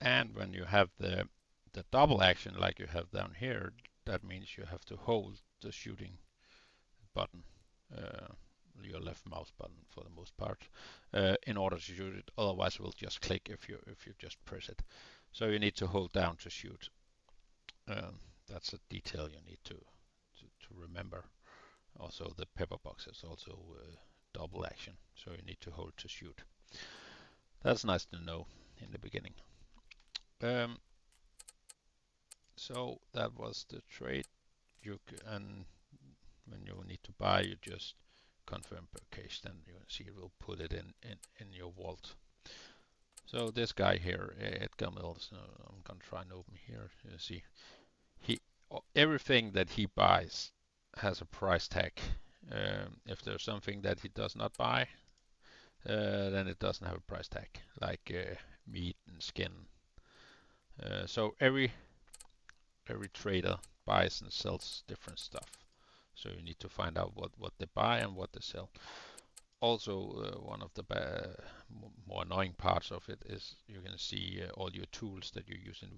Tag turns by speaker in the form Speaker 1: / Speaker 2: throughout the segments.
Speaker 1: And when you have the double action like you have down here, that means you have to hold the shooting button, uh, your left mouse button for the most part, in order to shoot it. Otherwise, it will just click if you just press it. So you need to hold down to shoot. That's a detail you need to remember. Also, the pepper box is also double action, so you need to hold to shoot. That's nice to know in the beginning. Um, so that was the trade. And when you need to buy, you just confirm per case. Then you see it will put it in your vault. So this guy here, Edgar Mills, I'm gonna try and open here. You see, he everything that he buys has a price tag. If there's something that he does not buy, then it doesn't have a price tag, like meat and skin. So every trader buys and sells different stuff. So you need to find out what they buy and what they sell. Also, one of the more annoying parts of it is you can see all your tools that you use in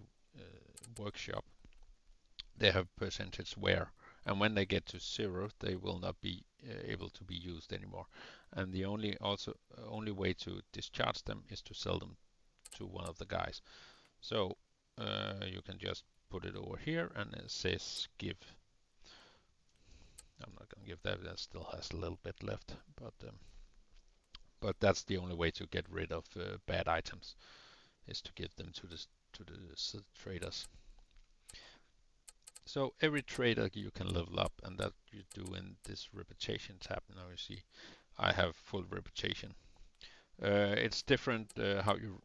Speaker 1: workshop. They have percentage wear, and when they get to zero, they will not be able to be used anymore. And the only way to discharge them is to sell them to one of the guys. So you can just put it over here, and it says give. I'm not gonna give that. That still has a little bit left, but that's the only way to get rid of bad items, is to give them to the traders. So every trader you can level up, and that you do in this reputation tab. Now you see I have full reputation. It's different how you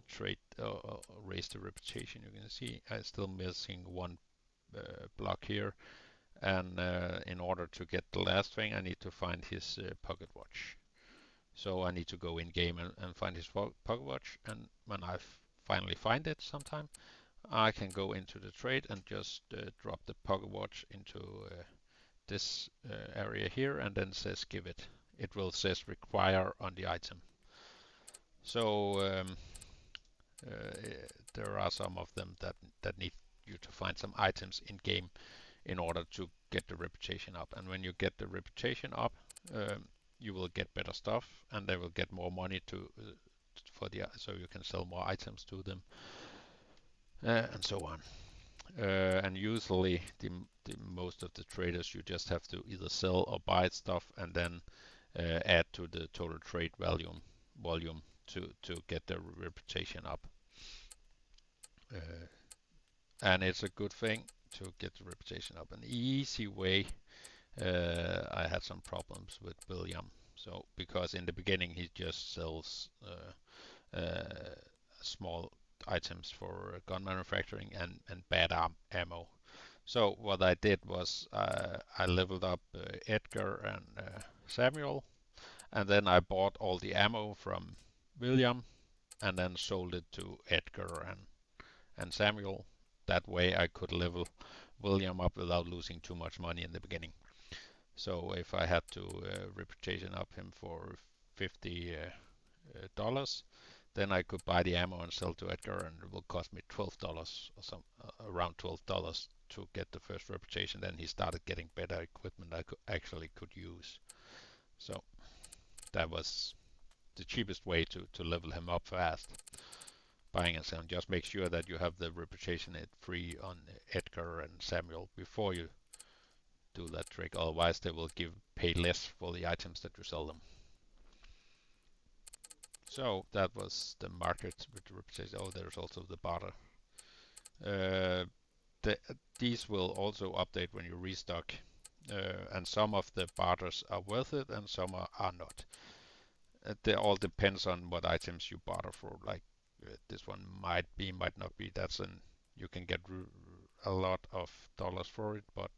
Speaker 1: trade raise the reputation. You can see I'm still missing one block here, and in order to get the last thing, I need to find his pocket watch. So I need to go in game and find his pocket watch, and when I finally find it sometime, I can go into the trade and just drop the pocket watch into this area here, and then says give it. It will says require on the item. So there are some of them that need you to find some items in game in order to get the reputation up. And when you get the reputation up, you will get better stuff, and they will get more money so you can sell more items to them, and so on. And usually the most of the traders you just have to either sell or buy stuff and then add to the total trade volume to get the reputation up. Uh, and it's a good thing to get the reputation up. An easy way, I had some problems with William. So because in the beginning he just sells small items for gun manufacturing and bad ammo. So what I did was I leveled up Edgar and Samuel, and then I bought all the ammo from William, and then sold it to Edgar and Samuel. That way I could level William up without losing too much money in the beginning. So if I had to reputation up him for $50, then I could buy the ammo and sell to Edgar, and it will cost me $12 or around $12 to get the first reputation. Then he started getting better equipment I actually could use. So that was the cheapest way to level him up fast. Buying and selling. Just make sure that you have the reputation free on Edgar and Samuel before you do that trick. Otherwise, they will pay less for the items that you sell them. So that was the market with the reputation. Oh, there's also the barter. Uh, these will also update when you restock, and some of the barters are worth it, and some are not. It all depends on what items you barter for. Like this one might be, might not be. You can get a lot of dollars for it, but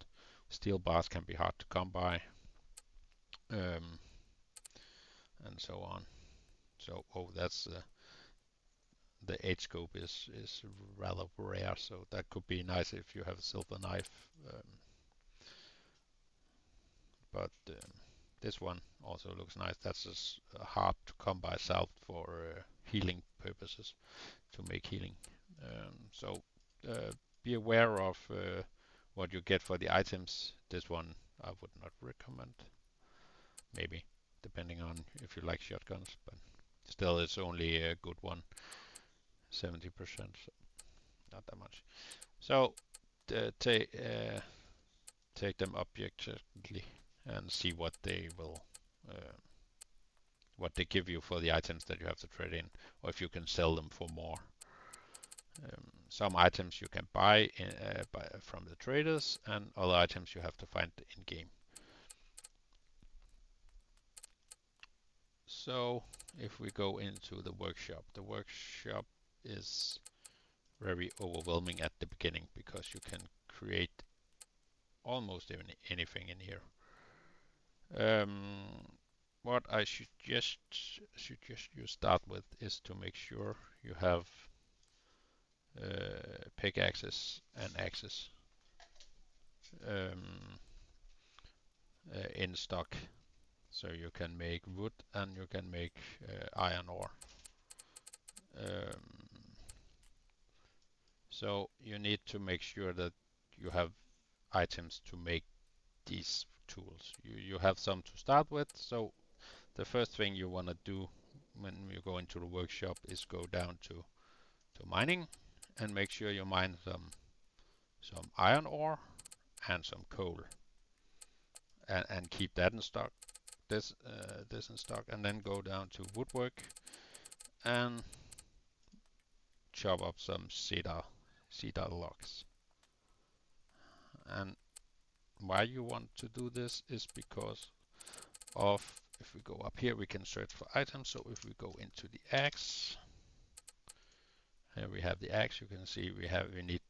Speaker 1: steel bars can be hard to come by, um, and so on. So, that's the H scope is rather rare, so that could be nice if you have a silver knife. But this one also looks nice. That's just hard to come by salve for healing purposes, to make healing So be aware of what you get for the items. This one I would not recommend. Maybe, depending on if you like shotguns, but still it's only a good one, 70%, so not that much. So take them objectively and see uh, what they give you for the items that you have to trade in, or if you can sell them for more. Some items you can buy from the traders, and other items you have to find in game. So if we go into the workshop is very overwhelming at the beginning because you can create almost anything in here. What I suggest you start with is to make sure you have pickaxes and axes um, in stock, so you can make wood and you can make iron ore. Um, so you need to make sure that you have items to make these tools. You have some to start with, so the first thing you want to do when you go into the workshop is go down to mining and make sure you mine some iron ore and some coal, and keep that in stock. This in stock, and then go down to woodwork and chop up some cedar logs. And why you want to do this is because of, if we go up here, we can search for items. So if we go into the axe, here we have the axe. You can see we need,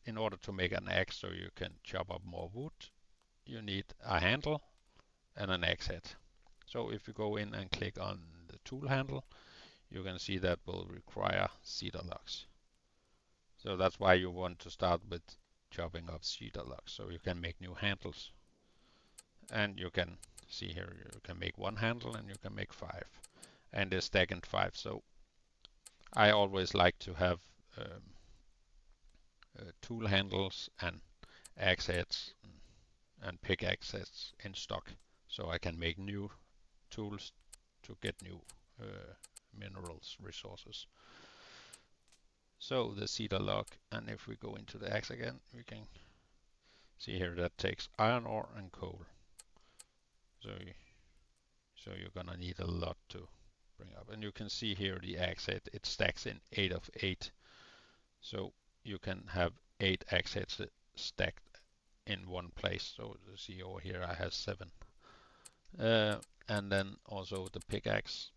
Speaker 1: in order to make an axe so you can chop up more wood, you need a handle and an axe head. So if you go in and click on the tool handle, you can see that will require cedar logs. So that's why you want to start with chopping up cedar logs, so you can make new handles. And you can see here, you can make one handle and you can make 5, and they stack in 5. So I always like to have tool handles and axe heads and pickaxe heads in stock, so I can make new tools to get new minerals resources. So the cedar log, and if we go into the axe again, we can see here that takes iron ore and coal. So you're gonna need a lot to bring up. And you can see here the axe head, it stacks in 8 of 8. So you can have 8 axe heads stacked in one place. So you see over here I have 7. And then also the pickaxe,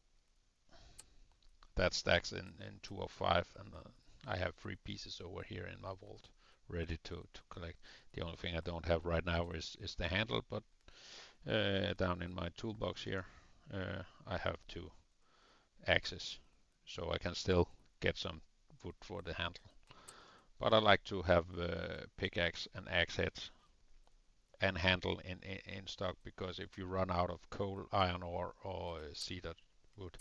Speaker 1: that stacks in 2 of 5. And I have 3 pieces over here in my vault ready to collect. The only thing I don't have right now is the handle, but down in my toolbox here I have 2 axes, so I can still get some wood for the handle. But I like to have pickaxe and axe heads and handle in stock, because if you run out of coal, iron ore, or cedar wood,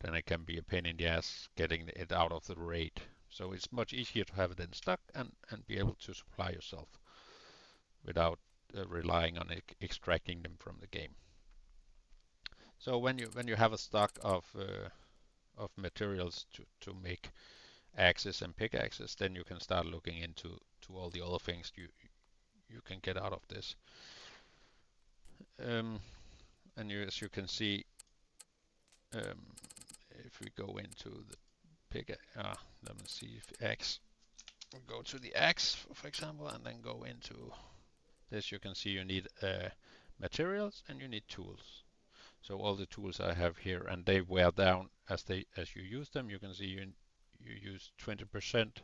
Speaker 1: then it can be a pain in the ass getting it out of the raid. So it's much easier to have it in stock and be able to supply yourself without relying on extracting them from the game. So when you have a stock of materials to make axes and pickaxes, then you can start looking into all the other things you can get out of this. And as you can see, if we go into the let me see if axe. We go to the axe, for example, and then go into this. You can see you need materials and you need tools. So all the tools I have here, and they wear down as you use them. You can see you use 20%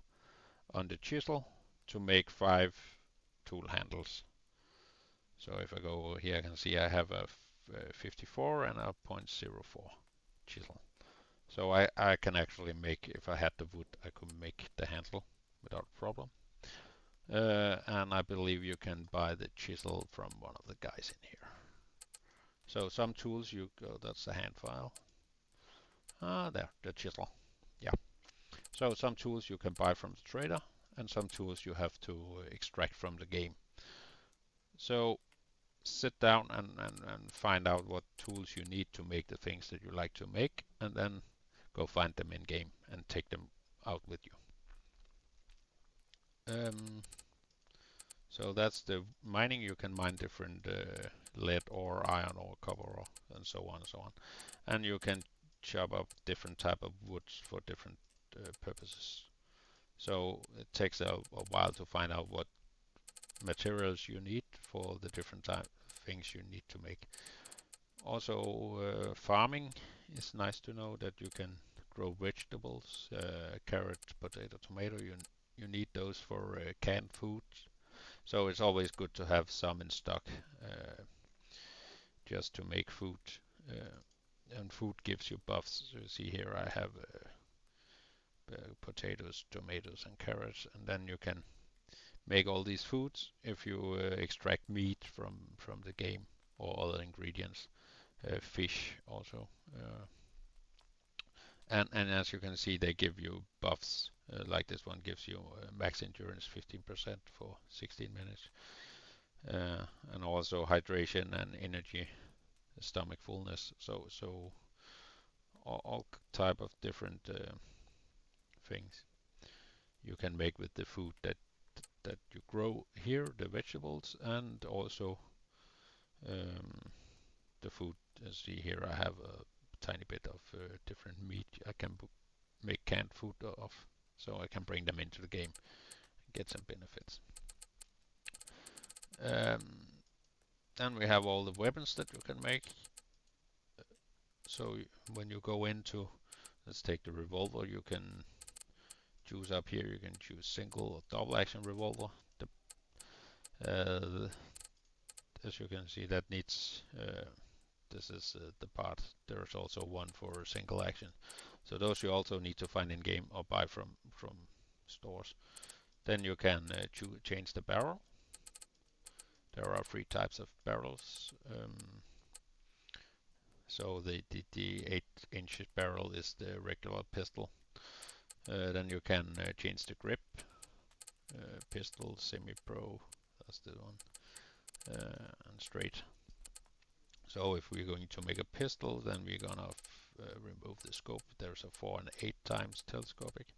Speaker 1: on the chisel to make 5 tool handles. So if I go over here, I can see I have a 54 and a 0.04 chisel. So I can actually make, if I had the wood, I could make the handle without problem. And I believe you can buy the chisel from one of the guys in here. So some tools that's the hand file. There, the chisel. Yeah. So some tools you can buy from the trader, and some tools you have to extract from the game. So sit down and find out what tools you need to make the things that you like to make, and then go find them in game and take them out with you. So that's the mining. You can mine different lead ore, iron ore, copper ore, and so on and so on. And you can chop up different type of woods for different purposes. So it takes a while to find out what materials you need for the different things you need to make. Also, farming is nice to know that you can grow vegetables, carrot, potato, tomato. You need those for canned food. So it's always good to have some in stock, just to make food. And food gives you buffs. So you see here I have potatoes, tomatoes, and carrots, and then you can make all these foods if you extract meat from the game or other ingredients, fish also. And as you can see, they give you buffs. Like this one gives you max endurance 15% for 16 minutes, and also hydration and energy, stomach fullness. So all type of different things you can make with the food that you grow here, the vegetables, and also the food. See here, I have a tiny bit of different meat I can make canned food of, so I can bring them into the game and get some benefits. Then we have all the weapons that you can make. So when you go into, let's take the revolver, you can choose up here, you can choose single or double action revolver. As you can see, that needs this is the part. There's also one for single action. So those you also need to find in game or buy from stores. Then you can change the barrel. There are 3 types of barrels. So the 8-inch barrel is the regular pistol. Then you can change the grip. Pistol, semi-pro, that's the one, and straight. So if we're going to make a pistol, then we're gonna remove the scope. There's a 4 and 8 times telescopic.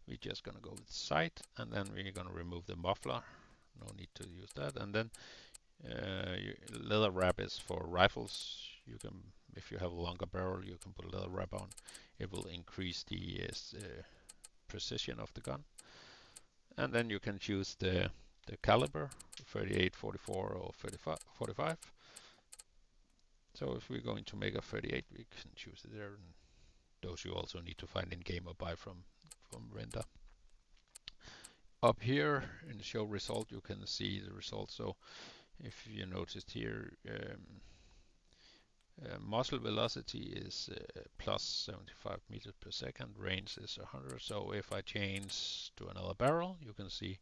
Speaker 1: We're just gonna go with sight, and then we're gonna remove the muffler. No need to use that. And then leather wrap is for rifles. You can, if you have a longer barrel, you can put a leather wrap on. It will increase the precision of the gun. And then you can choose the caliber, 38, 44, or 35, 45. So if we're going to make a 38, we can choose it there. And those you also need to find in game or buy from render. Up here in the show result, you can see the result. So if you noticed here, muzzle velocity is plus 75 meters per second, range is 100. So if I change to another barrel, you can see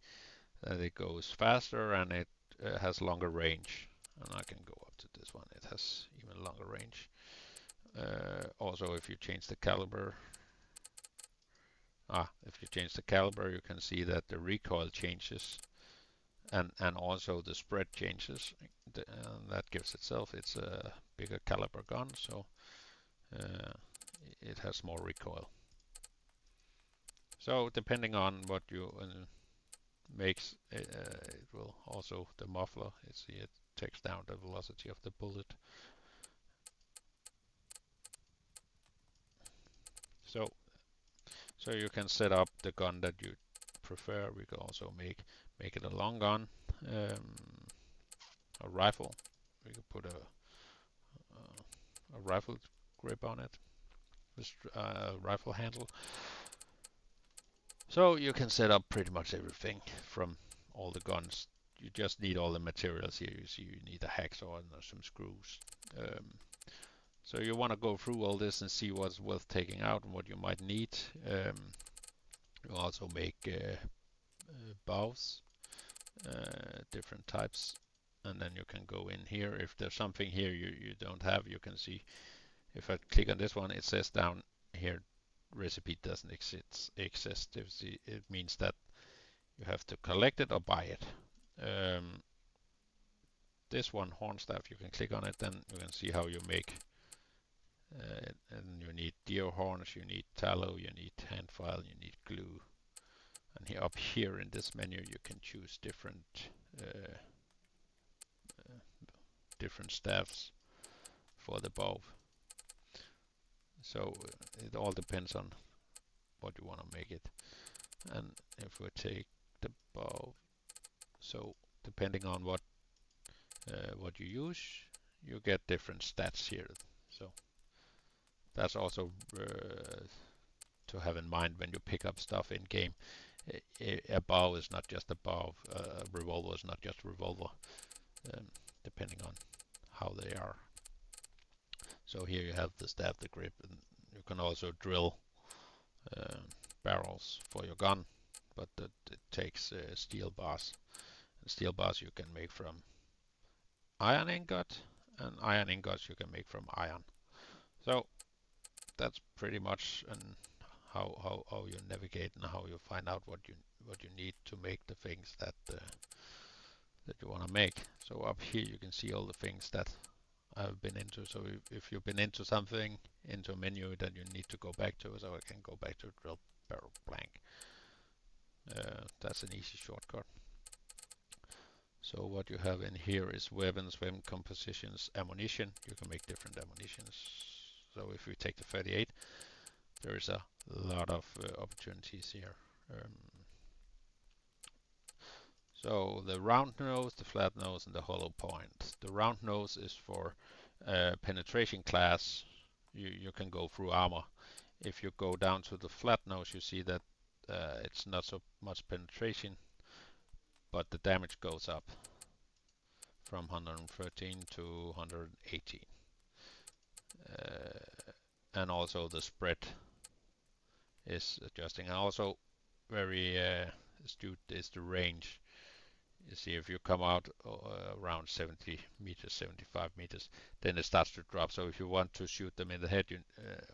Speaker 1: that it goes faster and it has longer range. And I can go up to this one, it has even longer range. Also, if you change the caliber, you can see that the recoil changes, and also the spread changes. And that gives itself, it's a bigger caliber gun, so it has more recoil. So depending on what you makes, it will also, the muffler, it takes down the velocity of the bullet. So you can set up the gun that you prefer. We can also make it a long gun, a rifle. We can put a rifle grip on it, with rifle handle. So you can set up pretty much everything from all the guns. You just need all the materials here. You see, you need a hacksaw and some screws. So you want to go through all this and see what's worth taking out and what you might need. You also make bows, different types, and then you can go in here. If there's something here you don't have, you can see. If I click on this one, it says down here recipe doesn't exist. It means that you have to collect it or buy it. This one, horn staff, you can click on it, then you can see how you make. And you need deer horns, you need tallow, you need hand file, you need glue. And here, up here in this menu, you can choose different staffs for the bow. So it all depends on what you want to make it. And if we take the bow, so depending on what you use, you get different stats here. So that's also to have in mind when you pick up stuff in game. A bow is not just a bow, a revolver is not just a revolver, depending on how they are. So here you have the staff, the grip, and you can also drill barrels for your gun, but it takes steel bars. And steel bars you can make from iron ingot, and iron ingots you can make from iron. So that's pretty much how you navigate and how you find out what you need to make the things that you want to make. So up here you can see all the things that I've been into. So if you've been into something, into a menu, then you need to go back to it. So I can go back to drill barrel blank. That's an easy shortcut. So what you have in here is weapons, weapon compositions, ammunition. You can make different ammunitions. So if we take the 38, there is a lot of opportunities here. So the round nose, the flat nose, and the hollow point. The round nose is for penetration class. You can go through armor. If you go down to the flat nose, you see that it's not so much penetration, but the damage goes up from 113 to 118. And also the spread is adjusting. And also very astute is the range. You see, if you come out around 70 meters, 75 meters, then it starts to drop. So if you want to shoot them in the head,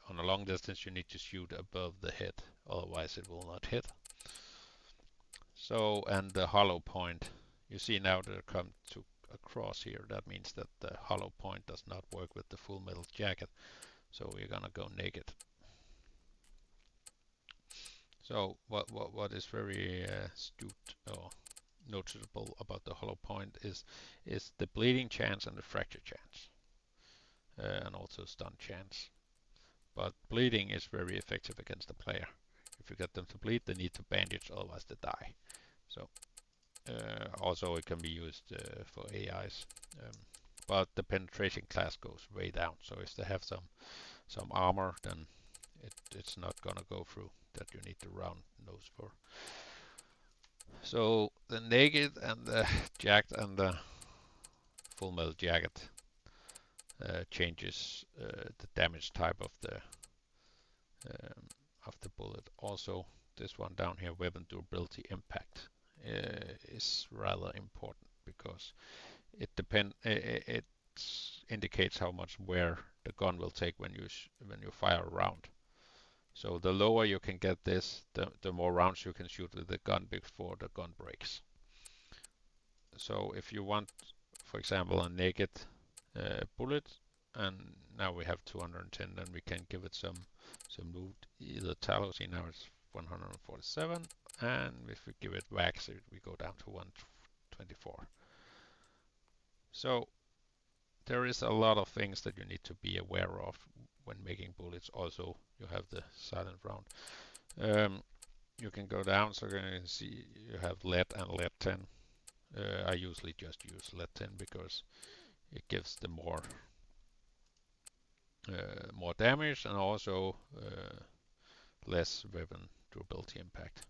Speaker 1: on a long distance, you need to shoot above the head. Otherwise, it will not hit. So, and the hollow point, you see now that it come to across here. That means that the hollow point does not work with the full metal jacket. So we're gonna go naked. So what is very astute or noticeable about the hollow point is the bleeding chance and the fracture chance, and also stun chance. But bleeding is very effective against the player. If you get them to bleed, they need to bandage, otherwise they die. So also it can be used for AIs, but the penetration class goes way down. So if they have some armor, then it's not gonna go through. That you need the round nose for. So the naked and the jacked and the full metal jacket changes the damage type of the bullet. Also, this one down here, weapon durability impact, is rather important because it indicates how much wear the gun will take when you fire a round. So the lower you can get this, the more rounds you can shoot with the gun before the gun breaks. So if you want, for example, a naked bullet, and now we have 210, then we can give it some loot, either tallow. See, now it's 147, and if we give it wax, we go down to 124. So there is a lot of things that you need to be aware of when making bullets. Also, you have the silent round. You can go down, so you can see you have lead and lead 10. I usually just use lead 10 because it gives the more damage and also less weapon durability impact.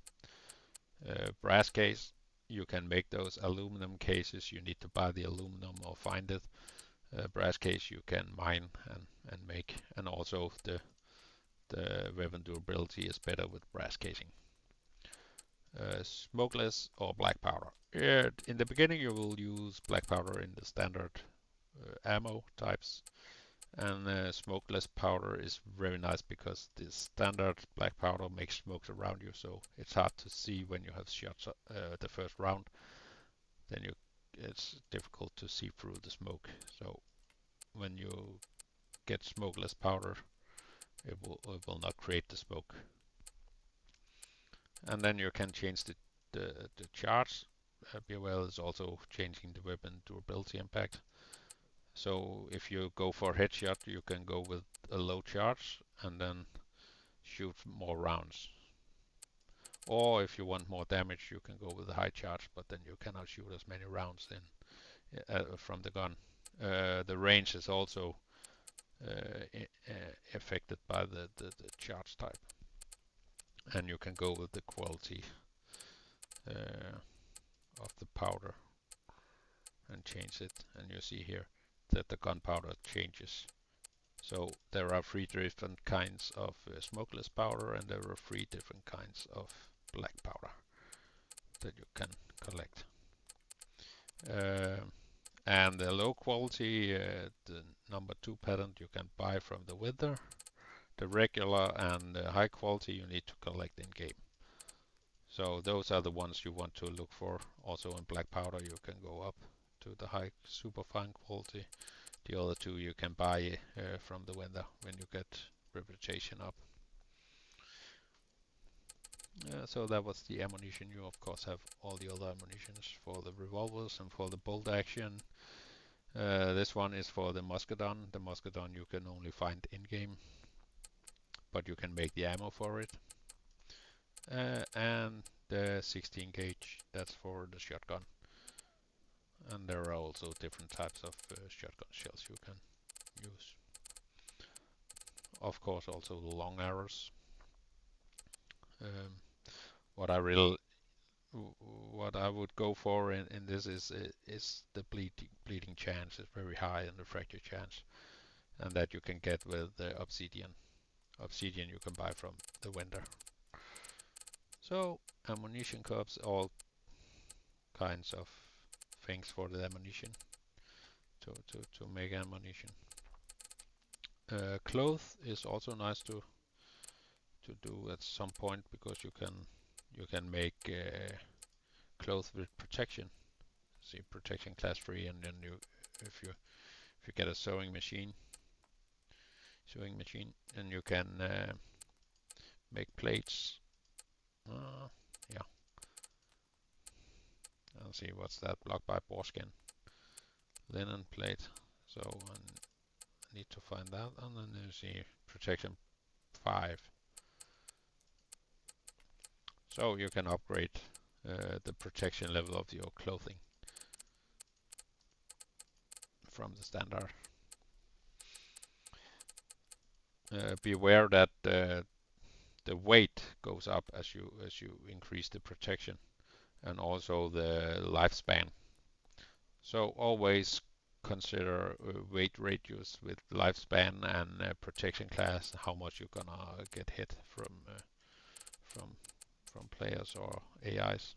Speaker 1: Brass case, you can make those aluminum cases. You need to buy the aluminum or find it. Brass case you can mine and make, and also the weapon durability is better with brass casing. Smokeless or black powder. In the beginning you will use black powder in the standard ammo types, And smokeless powder is very nice because the standard black powder makes smokes around you, so it's hard to see when you have shot the first round. Then it's difficult to see through the smoke. So when you get smokeless powder, it will not create the smoke. And then you can change the charge. BOL is also changing the weapon durability impact. So if you go for headshot, you can go with a low charge and then shoot more rounds. Or if you want more damage, you can go with a high charge, but then you cannot shoot as many rounds from the gun. The range is also affected by the charge type. And you can go with the quality of the powder and change it. And you see here that the gunpowder changes. So there are 3 different kinds of smokeless powder, and there are 3 different kinds of black powder that you can collect. And the low quality, the number 2 pattern you can buy from the Wither. The regular and high quality you need to collect in game. So those are the ones you want to look for. Also in black powder you can go up to the high super fine quality. The other 2 you can buy from the vendor when you get reputation up. So that was the ammunition. You of course have all the other ammunitions for the revolvers and for the bolt action. This one is for the musketon. The musketon you can only find in game, but you can make the ammo for it. And the 16 gauge, that's for the shotgun. And there are also different types of shotgun shells you can use. Of course also the long arrows. What I would go for in this is the bleeding chance is very high and the fracture chance, and that you can get with the obsidian. Obsidian you can buy from the vendor. So ammunition cups, all kinds of things for the ammunition to make ammunition. Cloth is also nice to do at some point because you can make clothes with protection. See, protection class 3, and then if you get a sewing machine, and you can make plates. Yeah. And see what's that? Blocked by boarskin, linen plate. So I need to find that, and then you see protection 5. So you can upgrade the protection level of your clothing from the standard. Be aware that the weight goes up as you increase the protection, and also the lifespan. So always consider weight radius with lifespan and protection class, how much you're gonna get hit from players or AIs.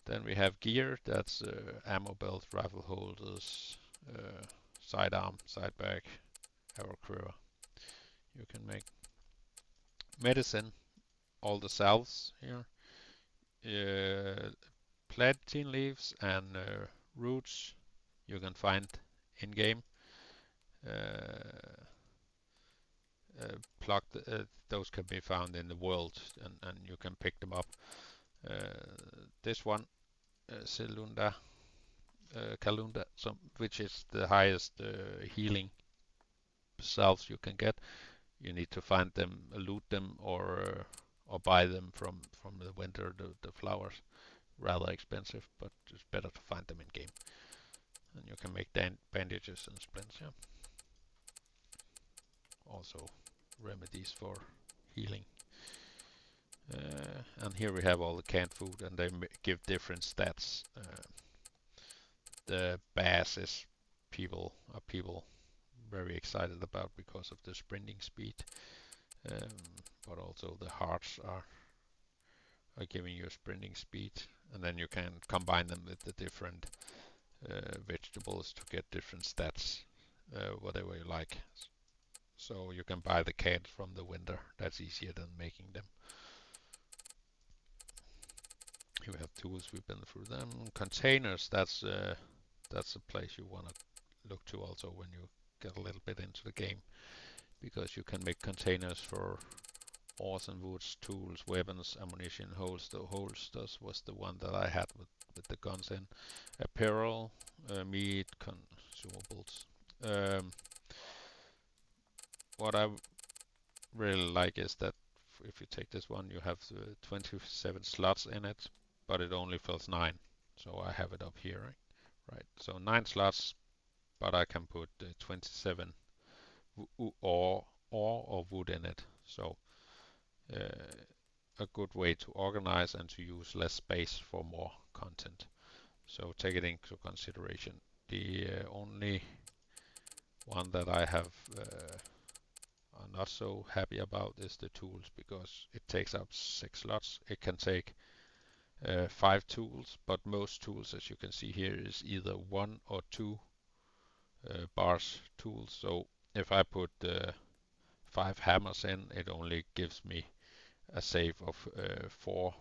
Speaker 1: Then we have gear, that's ammo belt, rifle holders, sidearm, side bag, arrow quiver. You can make medicine, all the salves here, plantain leaves and roots you can find in game. Plucked, those can be found in the world, and you can pick them up. This one, Kalunda, which is the highest healing salves you can get. You need to find them, loot them, or buy them from the vendor. The flowers, rather expensive, but it's better to find them in game. And you can make bandages and splints. Yeah. Also remedies for healing. And here we have all the canned food, and they give different stats. The bass is people very excited about because of the sprinting speed, but also the hearts are giving you sprinting speed, and then you can combine them with the different vegetables to get different stats. whatever you like. So you can buy the cans from the vendor. That's easier than making them. Here we have tools. We've been through them. Containers. That's a place you want to look to also when you get a little bit into the game, because you can make containers for ores and woods, tools, weapons, ammunition, holsters was the one that I had with the guns in. Apparel, meat, consumables. Um, what I really like is that if you take this one, you have 27 slots in it, but it only fills 9. So I have it up here, right? So 9 slots, but I can put 27 ore or wood in it. So a good way to organize and to use less space for more content. So take it into consideration. The only one that I have are not so happy about is the tools, because it takes up 6 slots. It can take 5 tools, but most tools, as you can see here, is either 1 or 2 bars tools. So if I put 5 hammers in, it only gives me a save of 4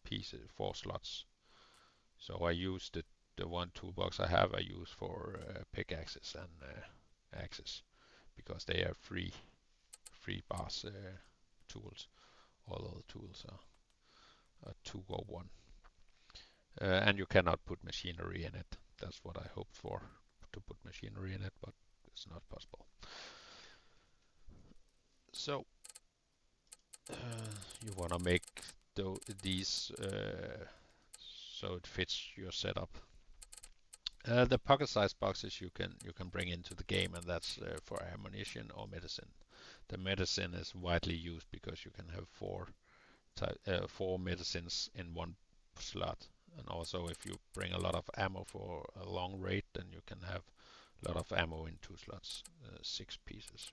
Speaker 1: pieces, 4 slots. So I use the one toolbox I have, I use for pickaxes and axes, because they are free bars tools. All other tools are 2 or 1. And you cannot put machinery in it. That's what I hoped for, to put machinery in it, but it's not possible. So you want to make these so it fits your setup. The pocket-sized boxes you can bring into the game, and that's for ammunition or medicine. The medicine is widely used because you can have 4 medicines in one slot, and also if you bring a lot of ammo for a long raid, then you can have a lot of ammo in 2 slots, 6 pieces,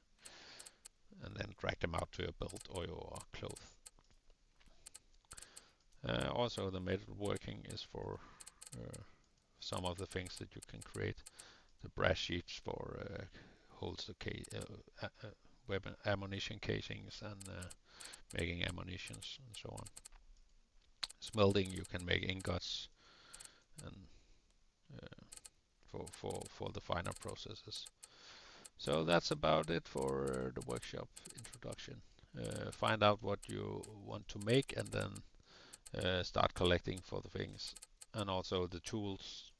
Speaker 1: and then drag them out to your belt or your clothes. Also, the metalworking is for some of the things that you can create. The brass sheets for holster weapon ammunition casings, and making ammunitions and so on. Smelting, you can make ingots, and for the finer processes. So that's about it for the workshop introduction. Find out what you want to make, and then start collecting for the things, and also the tools.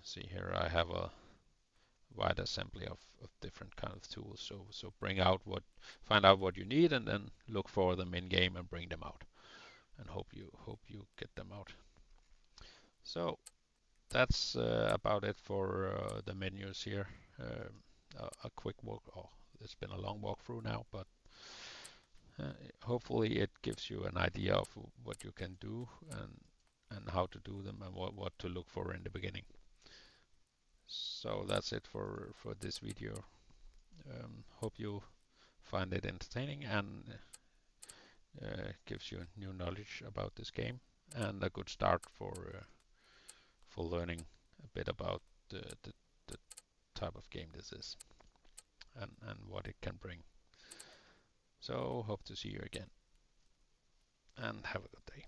Speaker 1: See here, I have a wide assembly of different kind of tools. So find out what you need, and then look for them in game and bring them out, and hope you get them out. So that's about it for the menus here. A quick walk. Oh, it's been a long walkthrough now, but hopefully it gives you an idea of what you can do, and how to do them, and what to look for in the beginning. So that's it for this video. Hope you find it entertaining, and gives you new knowledge about this game, and a good start for learning a bit about the type of game this is, and what it can bring. So hope to see you again, and have a good day.